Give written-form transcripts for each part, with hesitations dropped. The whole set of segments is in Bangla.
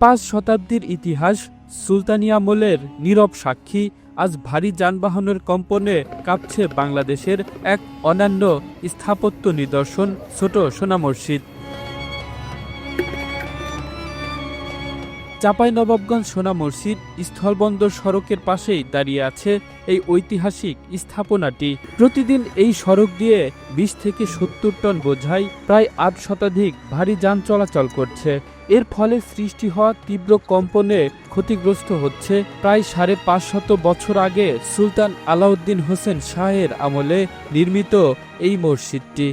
5 শতাব্দীর ইতিহাস, সুলতানি আমলের নীরব সাক্ষী। আজ ভারী যানবাহনের কম্পনে কাঁপছে বাংলাদেশের এক অনন্য স্থাপত্য নিদর্শন ছোট সোনা মসজিদ। চাঁপাইনবাবগঞ্জ সোনা মসজিদ স্থলবন্দর সড়কের পাশেই দাঁড়িয়ে আছে এই ঐতিহাসিক স্থাপনাটি। প্রতিদিন এই সড়ক দিয়ে 20 থেকে 70 টন বোঝাই প্রায় 8 শতাধিক ভারী যান চলাচল করছে। এর ফলে সৃষ্টি হওয়া তীব্র কম্পনে ক্ষতিগ্রস্ত হচ্ছে প্রায় 550 বছর আগে সুলতান আলাউদ্দিন হোসেন শাহের আমলে নির্মিত এই মসজিদটি।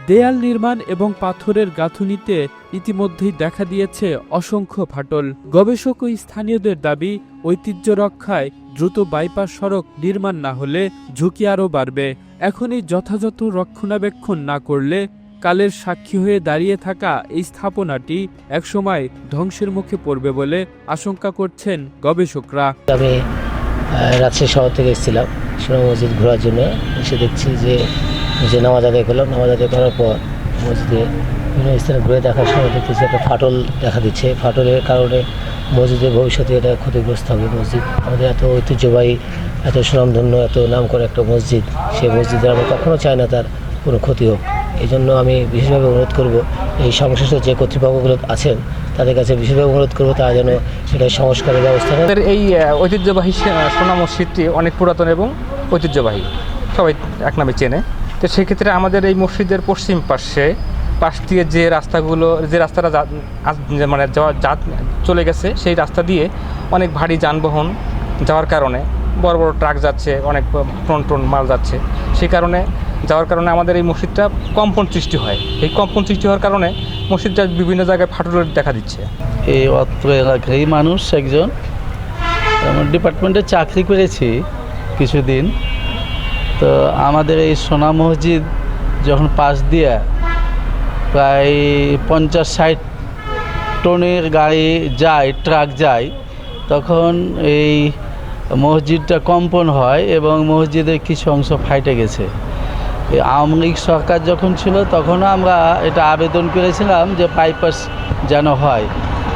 দেয়াল নির্মাণ এবং পাথরের গাঁথুনিতে ইতিমধ্যেই দেখা দিয়েছে অসংখ্য ফাটল। গবেষক ও স্থানীয়দের দাবি, ঐতিহ্য রক্ষায় দ্রুত বাইপাস সড়ক নির্মাণ না হলে ঝুঁকি আরও বাড়বে। এখনই যথাযথ রক্ষণাবেক্ষণ না করলে কালের সাক্ষী হয়ে দাঁড়িয়ে থাকা এই স্থাপনাটি একসময় ধ্বংসের মুখে পড়বে বলে আশঙ্কা করছেন গবেষকরা। আমি রাজশাহী শহর থেকে এসেছিলাম সোনা মসজিদ ঘোরার জন্য। এসে দেখছি যে নামাজ আদায় করলাম। নামাজ আদায় করার পর মসজিদে বিভিন্ন স্থানে ঘুরে দেখার সময় দেখতেছি একটা ফাটল দেখা দিচ্ছে। ফাটলের কারণে মসজিদের ভবিষ্যতে এটা ক্ষতিগ্রস্ত হবে। মসজিদ আমাদের এত ঐতিহ্যবাহী, এত সুনামধন্য, এত নাম করে একটা মসজিদ, সেই মসজিদের আমরা কখনো চাই না তার কোনো ক্ষতি হোক। এই জন্য আমি বিশেষভাবে অনুরোধ করব, এই সংশ্লিষ্ট যে কর্তৃপক্ষগুলো আছেন তাদের কাছে বিশেষভাবে অনুরোধ করবো তারা যেন এটা সংস্কারের ব্যবস্থা নেয়। এই ঐতিহ্যবাহী সোনা মসজিদটি অনেক পুরাতন এবং ঐতিহ্যবাহী, সবাই এক নামে চেনে। তো সেক্ষেত্রে আমাদের এই মসজিদের পশ্চিম পাশ দিয়ে যে রাস্তাটা মানে চলে গেছে, সেই রাস্তা দিয়ে অনেক ভারী যানবাহন যাওয়ার কারণে, বড় বড় ট্রাক যাচ্ছে, অনেক টন মাল যাচ্ছে, সেই কারণে যাওয়ার কারণে আমাদের এই মসজিদটা কম্পন সৃষ্টি হয়। এই কম্পন সৃষ্টি হওয়ার কারণে মসজিদটা বিভিন্ন জায়গায় ফাটলের দেখা দিচ্ছে। এই অত্র এলাকারই মানুষ একজন, আমার ডিপার্টমেন্টে চাকরি করেছি কিছুদিন। তো আমাদের এই সোনা মসজিদ যখন পাশ দিয়ে প্রায় 50-60 টনের গাড়ি যায়, ট্রাক যায়, তখন এই মসজিদটা কম্পন হয় এবং মসজিদের কিছু অংশ ফাইটে গেছে। আওয়ামী লীগ সরকার যখন ছিল তখনও আমরা এটা আবেদন করেছিলাম যে বাইপাস যেন হয়,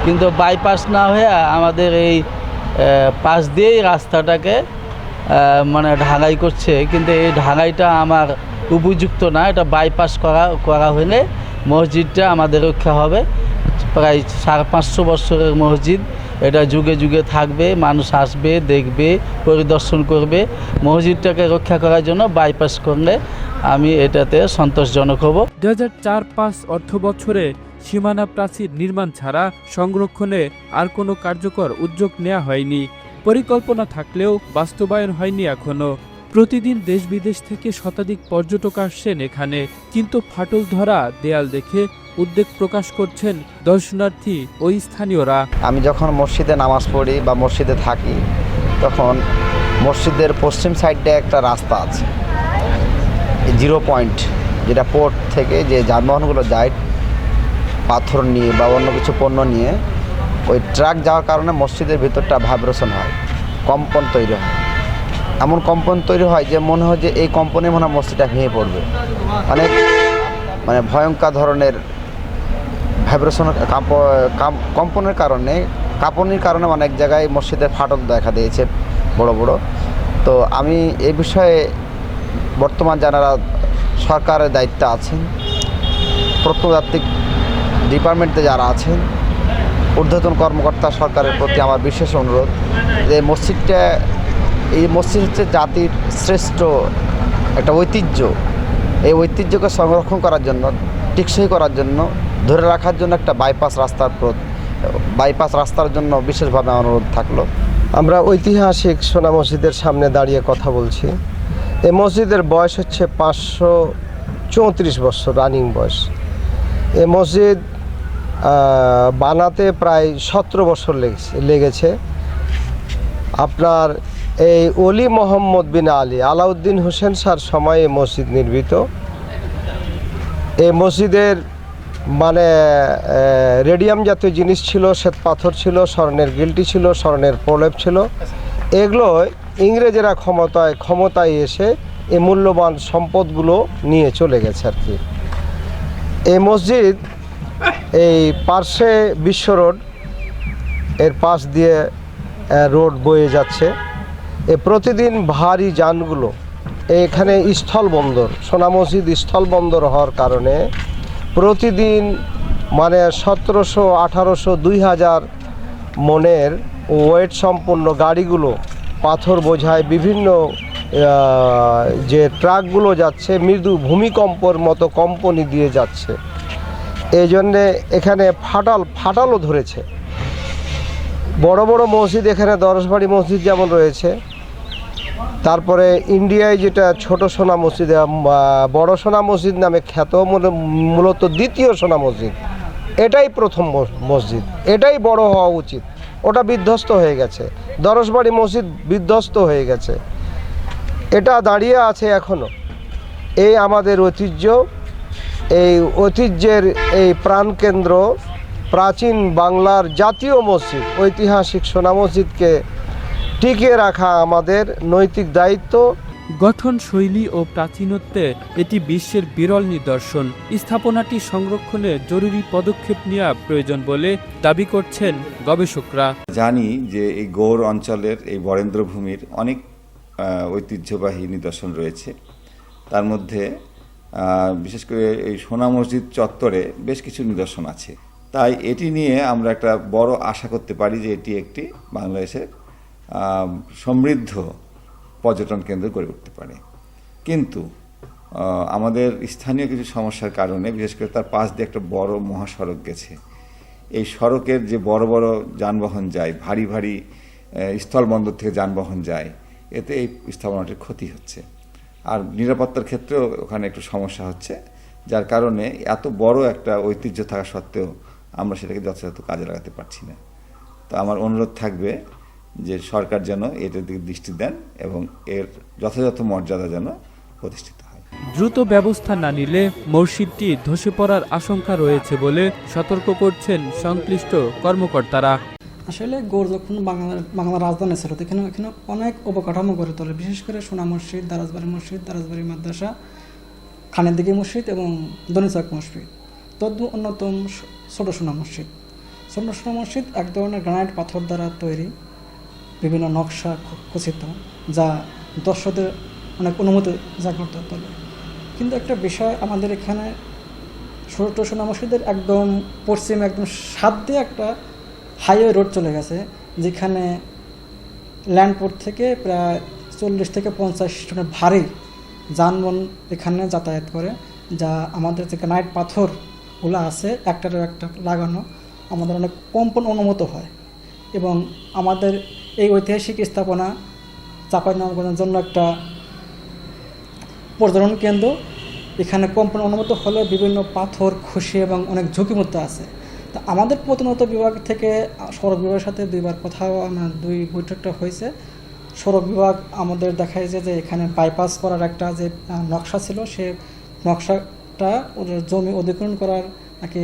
কিন্তু বাইপাস না হয়ে আমাদের এই পাশ দিয়েই রাস্তাটাকে মানে ঢালাই করছে। কিন্তু এই ঢালাইটা আমার উপযুক্ত না। এটা বাইপাস করা হলে মসজিদটা আমাদের রক্ষা হবে। প্রায় 550 বছরের মসজিদ, এটা যুগে যুগে থাকবে, মানুষ আসবে, দেখবে, পরিদর্শন করবে। মসজিদটাকে রক্ষা করার জন্য বাইপাস করলে আমি এটাতে সন্তোষজনক হব। 2004-05 অর্থ বছরে সীমানা প্রাচীর নির্মাণ ছাড়া সংরক্ষণে আর কোনো কার্যকর উদ্যোগ নেওয়া হয়নি। পরিকল্পনা থাকলেও বাস্তবায়ন হয়নি এখনো। প্রতিদিন দেশ বিদেশ থেকে শতাধিক পর্যটক আসছেন এখানে, কিন্তু ফাটল ধরা দেয়াল দেখে উদ্বেগ প্রকাশ করছেন দর্শনার্থী ও স্থানীয়রা। আমি যখন মসজিদে নামাজ পড়ি বা মসজিদে থাকি, তখন মসজিদের পশ্চিম সাইডে একটা রাস্তা আছে, 0 পয়েন্ট, যেটা পোর্ট থেকে যে যানবাহনগুলো যায় পাথর নিয়ে বা অন্য কিছু পণ্য নিয়ে, ওই ট্রাক যাওয়ার কারণে মসজিদের ভিতরটা ভাইব্রেশন হয়, কম্পন তৈরি হয়। এমন কম্পন তৈরি হয় যে মনে হয় যে এই কম্পনে মনে হয় মসজিদটা ভেঙে পড়বে। অনেক মানে ভয়ঙ্কর ধরনের ভাইব্রেশন, কম্পনের কারণে, কাঁপুনির কারণে অনেক জায়গায় মসজিদের ফাটল দেখা দিয়েছে বড় বড়। তো আমি এই বিষয়ে বর্তমান যারা সরকারের দায়িত্বে আছেন, প্রত্নতাত্ত্বিক ডিপার্টমেন্টে যারা আছেন, ঊর্ধ্বতন কর্মকর্তা, সরকারের প্রতি আমার বিশেষ অনুরোধ যে এই মসজিদ হচ্ছে জাতির শ্রেষ্ঠ একটা ঐতিহ্য। এই ঐতিহ্যকে সংরক্ষণ করার জন্য, টেকসই করার জন্য, ধরে রাখার জন্য একটা বাইপাস রাস্তার জন্য বিশেষভাবে অনুরোধ থাকলো। আমরা ঐতিহাসিক সোনা মসজিদের সামনে দাঁড়িয়ে কথা বলছি। এই মসজিদের বয়স হচ্ছে 534 বছর, রানিং বয়স। এই মসজিদ বানাতে প্রায় 17 বছর লেগেছে। আপনার এই অলি মোহাম্মদ বিন আলী আলাউদ্দিন হোসেন শাহর সময়ে এই মসজিদ নির্মিত। এই মসজিদের মানে রেডিয়াম জাতীয় জিনিস ছিল, শ্বেত পাথর ছিল, স্বর্ণের গিলটি ছিল, স্বর্ণের প্রলেপ ছিল। এগুলো ইংরেজেরা ক্ষমতায় এসে এই মূল্যবান সম্পদগুলো নিয়ে চলে গেছে আর কি। এই মসজিদ এই পার্শ্বে বিশ্ব রোড, এর পাশ দিয়ে রোড বয়ে যাচ্ছে। প্রতিদিন ভারী যানগুলো এখানে স্থলবন্দর, সোনা মসজিদ স্থলবন্দর হওয়ার কারণে প্রতিদিন মানে 1700, 1800, 2000 মনের ওয়েট সম্পন্ন গাড়িগুলো পাথর বোঝায় বিভিন্ন যে ট্রাকগুলো যাচ্ছে মৃদু ভূমিকম্পর মতো কম্পনি দিয়ে যাচ্ছে। এই জন্যে এখানে ফাটালও ধরেছে। বড় বড় মসজিদ এখানে দরজবাড়ি মসজিদ যেমন রয়েছে, তারপরে ইন্ডিয়ায় যেটা ছোট সোনা মসজিদ, বড় সোনা মসজিদ নামে খ্যাত, মূলত দ্বিতীয় সোনা মসজিদ, এটাই প্রথম মসজিদ, এটাই বড় হওয়া উচিত। ওটা বিধ্বস্ত হয়ে গেছে, দরজবাড়ি মসজিদ বিধ্বস্ত হয়ে গেছে, এটা দাঁড়িয়ে আছে এখনও। এই আমাদের ঐতিহ্য, এই ঐতিহ্যের এই প্রাণকেন্দ্র, প্রাচীন বাংলার জাতীয় মসজিদ, ঐতিহাসিক সোনা মসজিদকে টিকিয়ে রাখা আমাদের নৈতিক দায়িত্ব। গঠন শৈলী ও প্রাচীনত্বে এটি বিশ্বের বিরল নিদর্শন। স্থাপনাটি সংরক্ষণে জরুরি পদক্ষেপ নেওয়া প্রয়োজন বলে দাবি করছেন গবেষকরা। জানি যে এই গৌড় অঞ্চলের এই বরেন্দ্রভূমির অনেক ঐতিহ্যবাহী নিদর্শন রয়েছে। তার মধ্যে বিশেষ করে এই সোনা মসজিদ চত্বরে বেশ কিছু নিদর্শন আছে। তাই এটি নিয়ে আমরা একটা বড় আশা করতে পারি যে এটি একটি বাংলাদেশের সমৃদ্ধ পর্যটন কেন্দ্র গড়ে উঠতে পারে। কিন্তু আমাদের স্থানীয় কিছু সমস্যার কারণে, বিশেষ করে তার পাশ দিয়ে একটা বড় মহাসড়ক গেছে, এই সড়কের যে বড় বড় যানবাহন যায়, ভারী ভারী স্থলবন্দর থেকে যানবাহন যায়, এতে এই স্থাপনাটির ক্ষতি হচ্ছে। আর নিরাপত্তার ক্ষেত্রেও ওখানে একটু সমস্যা হচ্ছে, যার কারণে এত বড় একটা ঐতিহ্য থাকা সত্ত্বেও আমরা সেটাকে যথাযথ কাজে লাগাতে পারছি না। তো আমার অনুরোধ থাকবে যে সরকার যেন এটার দিকে দৃষ্টি দেন এবং এর যথাযথ মর্যাদা যেন প্রতিষ্ঠিত হয়। দ্রুত ব্যবস্থা না নিলে মসজিদটি ধসে পড়ার আশঙ্কা রয়েছে বলে সতর্ক করছেন সংশ্লিষ্ট কর্মকর্তারা। আসলে গৌড় যখন বাংলার রাজধানী ছিল, এখানে অনেক অবকাঠামো গড়ে তোলে, বিশেষ করে সোনা মসজিদ, দারাজবাড়ি মাদ্রাসা, খানেরদিঘি মসজিদ এবং দনিচক মসজিদ, অন্যতম ছোট সোনা মসজিদ। ছোট সোনা মসজিদ এক ধরনের গ্রানাইট পাথর দ্বারা তৈরি, বিভিন্ন নকশা খচিত, যা দর্শকদের অনেক অনুমতি জাগ্রত তোলে। কিন্তু একটা বিষয়, আমাদের এখানে ছোট সোনা মসজিদের একদম পশ্চিমে একদম সাত দিয়ে একটা হাইওয়ে রোড চলে গেছে, যেখানে ল্যান্ডপোর্ট থেকে প্রায় 40 থেকে 50 টনের ভারী যানবাহন এখানে যাতায়াত করে, যা আমাদের যে গ্রানাইট পাথরগুলো আছে একটার একটা লাগানো, আমাদের অনেক কম্পন অনুমত হয়। এবং আমাদের এই ঐতিহাসিক স্থাপনা চাঁপাইনবাবগঞ্জের জন্য একটা পর্যটন কেন্দ্র, এখানে কম্পন অনুমত হলে বিভিন্ন পাথর, খুশি এবং অনেক ঝুঁকিমুক্ত আছে। তা আমাদের প্রতিনিয়ত বিভাগ থেকে সড়ক বিভাগের সাথে 2বার কথাও আমার 2 বৈঠকটা হয়েছে। সড়ক বিভাগ আমাদের দেখাইছে যে এখানে বাইপাস করার একটা যে নকশা ছিল, সে নকশাটা ওদের জমি অধিগ্রহণ করার নাকি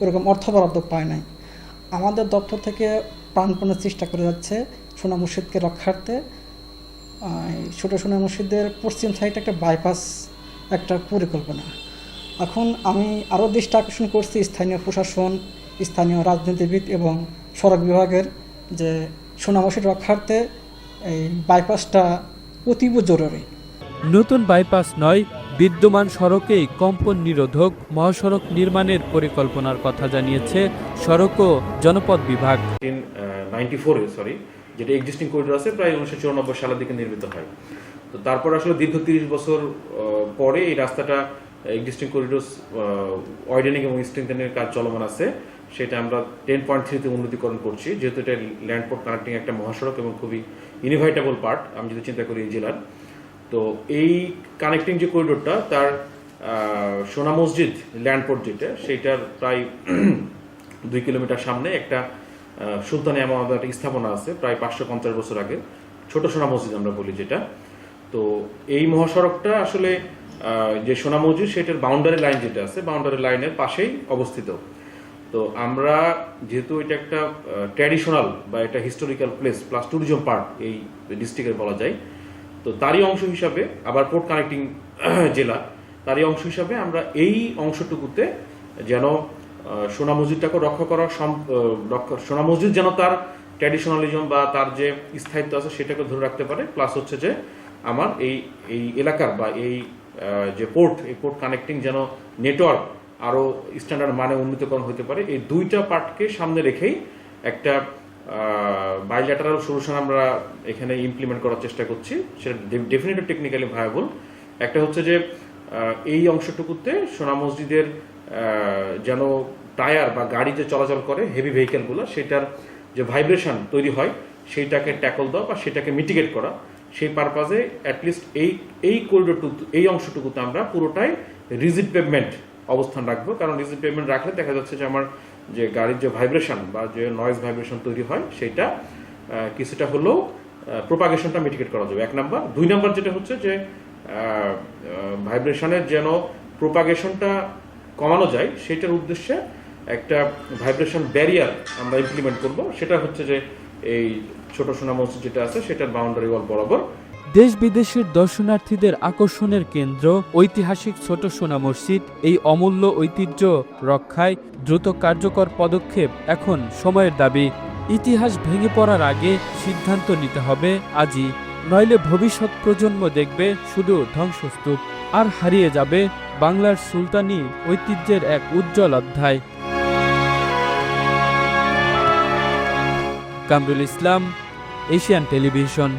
ওরকম অর্থ বরাদ্দ পায় নাই। আমাদের দপ্তর থেকে প্রাণপণে চেষ্টা করে যাচ্ছে সোনা মসজিদকে রক্ষার্থে। ছোট সোনা মসজিদের পশ্চিম সাইডে একটা বাইপাস একটা পরিকল্পনা। এখন আমি আরও দৃষ্টি আকর্ষণ করছি স্থানীয় প্রশাসন, স্থানীয় রাজনীতিবিদ এবং সড়ক বিভাগের, যে সোনা মসজিদ রক্ষার্থে এই বাইপাসটা অতীব জরুরি। নতুন বাইপাস নয়, বিদ্যমান সড়কেই কম্পন নিরোধক মহাসড়ক নির্মাণের পরিকল্পনার কথা জানিয়েছে সড়ক ও জনপথ বিভাগ। 1994 যেটা এক্সিস্টিং করিডোর আছে, প্রায় 1994 সালের দিকে নির্মিত হয়। তো তারপর আসলে দীর্ঘ 30 বছর পরে এই রাস্তাটা এক্সিস্টিং করিডোর ওয়াইডেনিং এবং স্ট্রেংথেনিং কাজ চলমান আছে। সেটা আমরা 10.3-তে উন্নতিকরণ করছি, যেহেতু এটা ল্যান্ডপোর্ট কানেক্টিং একটা মহাসড়ক এবং খুবই ইনভাইটেবল পার্ট আমি যদি চিন্তা করি এই জেলার। তো এই কানেক্টিং যে করিডোরটা, তার সোনা মসজিদ ল্যান্ডপোর্ট যেটা, সেইটার প্রায় 2 কিলোমিটার সামনে একটা সুলতানি আমাদের একটা স্থাপনা আছে প্রায় 550 বছর আগে, ছোট সোনা মসজিদ আমরা বলি যেটা। তো এই মহাসড়কটা আসলে যে সোনা মসজিদ, সেটার বাউন্ডারি লাইন যেটা আছে, বাউন্ডারি লাইনের পাশেই অবস্থিত। তো আমরা যেহেতু এটা একটা ট্র্যাডিশনাল বা এটা historical place plus tourism park এই ডিস্ট্রিক্টের বলা যায়, তো তারই অংশ হিসাবে আবার পোর্ট কানেক্টিং জেলা, তারই অংশ হিসাবে আমরা এই অংশটুকুতে যেন সোনা মসজিদটাকে রক্ষা করা সোনা মসজিদ যেন তার ট্র্যাডিশনালিজম বা তার যে স্থায়িত্ব আছে সেটাকে ধরে রাখতে পারে, প্লাস হচ্ছে যে আমার এই এলাকার বা এই যে পোর্ট, এই পোর্ট কানেক্টিং যেন নেটওয়ার্ক আরও স্ট্যান্ডার্ড মানে উন্নীতকরণ হতে পারে। এই দুইটা পার্টকে সামনে রেখেই একটা বাইল্যাটারাল সলিউশন আমরা এখানে ইমপ্লিমেন্ট করার চেষ্টা করছি, সেটা ডেফিনেটলি টেকনিক্যালি ভায়াবল। একটা হচ্ছে যে এই অংশটুকুতে সোনা মসজিদের যেন টায়ার বা গাড়ি যে চলাচল করে হেভি ভেহিকেলগুলো, সেটার যে ভাইব্রেশন তৈরি হয় সেইটাকে ট্যাকল দেওয়া বা সেটাকে মিটিগেট করা, সেই পারপাজে অ্যাটলিস্ট এই করিডোরটুকু, এই অংশটুকুতে আমরা পুরোটাই রিজিড পেভমেন্ট অবস্থান রাখবো। কারণ রিজিড পেভমেন্ট রাখলে দেখা যাচ্ছে যে আমার যে গাড়ির যে ভাইব্রেশন বা যে নয়েজ ভাইব্রেশন তৈরি হয় সেইটা কিছুটা হলেও প্রোপাগেশনটা মিটিগেট করা যাবে, 1 নাম্বার। 2 নাম্বার যেটা হচ্ছে যে ভাইব্রেশনের যেন প্রোপাগেশনটা কমানো যায় সেটার উদ্দেশ্যে একটা ভাইব্রেশন ব্যারিয়ার আমরা ইমপ্লিমেন্ট করব। সেটা হচ্ছে যে এই ছোট সোনা মসজিদ যেটা আছে সেটার বাউন্ডারি ওয়াল বরাবর। দেশ বিদেশের দর্শনার্থীদের আকর্ষণের কেন্দ্র ঐতিহাসিক ছোট সোনা মসজিদ, এই অমূল্য ঐতিহ্য রক্ষায় দ্রুত কার্যকর পদক্ষেপ এখন সময়ের দাবি। ইতিহাস ভেঙে পড়ার আগে সিদ্ধান্ত নিতে হবে আজই, নইলে ভবিষ্যৎ প্রজন্ম দেখবে শুধু ধ্বংসস্তূপ, আর হারিয়ে যাবে বাংলার সুলতানি ঐতিহ্যের এক উজ্জ্বল অধ্যায়। Kamrul Islam, Asian television.